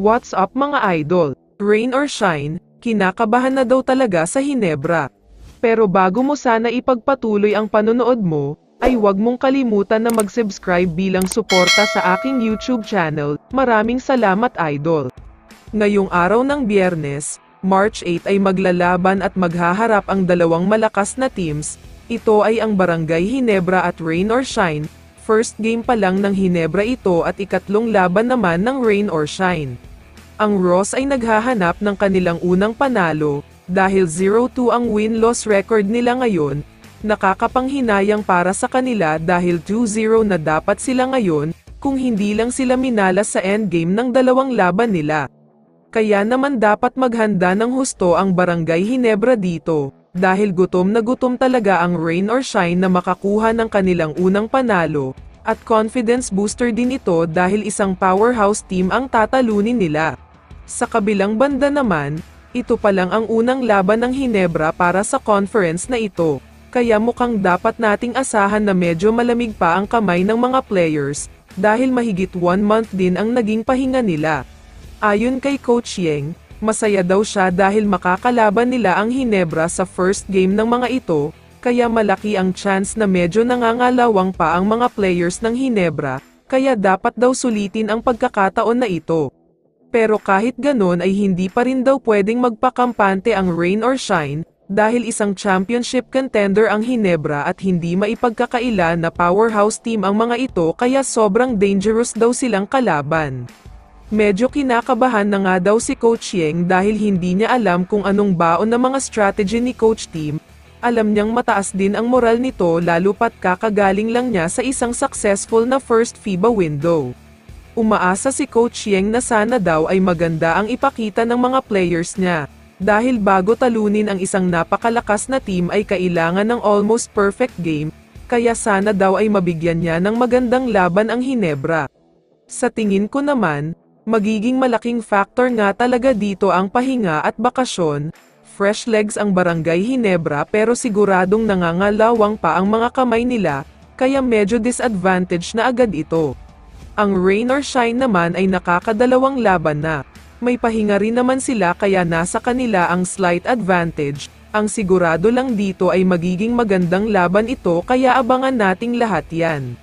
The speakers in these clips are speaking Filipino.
What's up mga idol? Rain or shine, kinakabahan na daw talaga sa Hinebra. Pero bago mo sana ipagpatuloy ang panonood mo, ay huwag mong kalimutan na mag-subscribe bilang suporta sa aking YouTube channel. Maraming salamat idol. Ngayong araw ng Biyernes, March 8 ay maglalaban at maghaharap ang dalawang malakas na teams. Ito ay ang Barangay Hinebra at Rain or Shine. First game pa lang ng Hinebra ito at ikatlong laban naman ng Rain or Shine. Ang Ross ay naghahanap ng kanilang unang panalo, dahil 0-2 ang win-loss record nila ngayon. Nakakapanghinayang para sa kanila dahil 2-0 na dapat sila ngayon, kung hindi lang sila minalas sa endgame ng dalawang laban nila. Kaya naman dapat maghanda ng husto ang Barangay Hinebra dito, dahil gutom na gutom talaga ang Rain or Shine na makakuha ng kanilang unang panalo, at confidence booster din ito dahil isang powerhouse team ang tatalunin nila. Sa kabilang banda naman, ito pa lang ang unang laban ng Hinebra para sa conference na ito, kaya mukhang dapat nating asahan na medyo malamig pa ang kamay ng mga players, dahil mahigit 1 month din ang naging pahinga nila. Ayon kay Coach Yeng, masaya daw siya dahil makakalaban nila ang Hinebra sa first game ng mga ito, kaya malaki ang chance na medyo nangangalawang pa ang mga players ng Hinebra, kaya dapat daw sulitin ang pagkakataon na ito. Pero kahit ganon ay hindi pa rin daw pwedeng magpakampante ang Rain or Shine, dahil isang championship contender ang Hinebra at hindi maipagkakaila na powerhouse team ang mga ito kaya sobrang dangerous daw silang kalaban. Medyo kinakabahan na nga daw si Coach Yeng dahil hindi niya alam kung anong baon na mga strategy ni Coach Team. Alam niyang mataas din ang moral nito lalo pat kakagaling lang niya sa isang successful na first FIBA window. Umaasa si Coach Yeng na sana daw ay maganda ang ipakita ng mga players niya, dahil bago talunin ang isang napakalakas na team ay kailangan ng almost perfect game, kaya sana daw ay mabigyan niya ng magandang laban ang Hinebra. Sa tingin ko naman, magiging malaking factor nga talaga dito ang pahinga at bakasyon. Fresh legs ang Barangay Hinebra pero siguradong nangangalawang pa ang mga kamay nila, kaya medyo disadvantage na agad ito. Ang Rain or Shine naman ay nakakadalawang laban na. May pahinga rin naman sila kaya nasa kanila ang slight advantage. Ang sigurado lang dito ay magiging magandang laban ito kaya abangan nating lahat yan.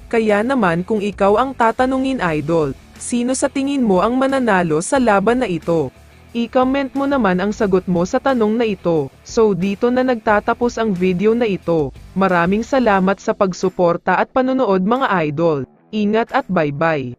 Kaya naman kung ikaw ang tatanungin idol, sino sa tingin mo ang mananalo sa laban na ito? I-comment mo naman ang sagot mo sa tanong na ito. So dito na nagtatapos ang video na ito. Maraming salamat sa pagsuporta at panonood mga idol. Ingat at bye-bye.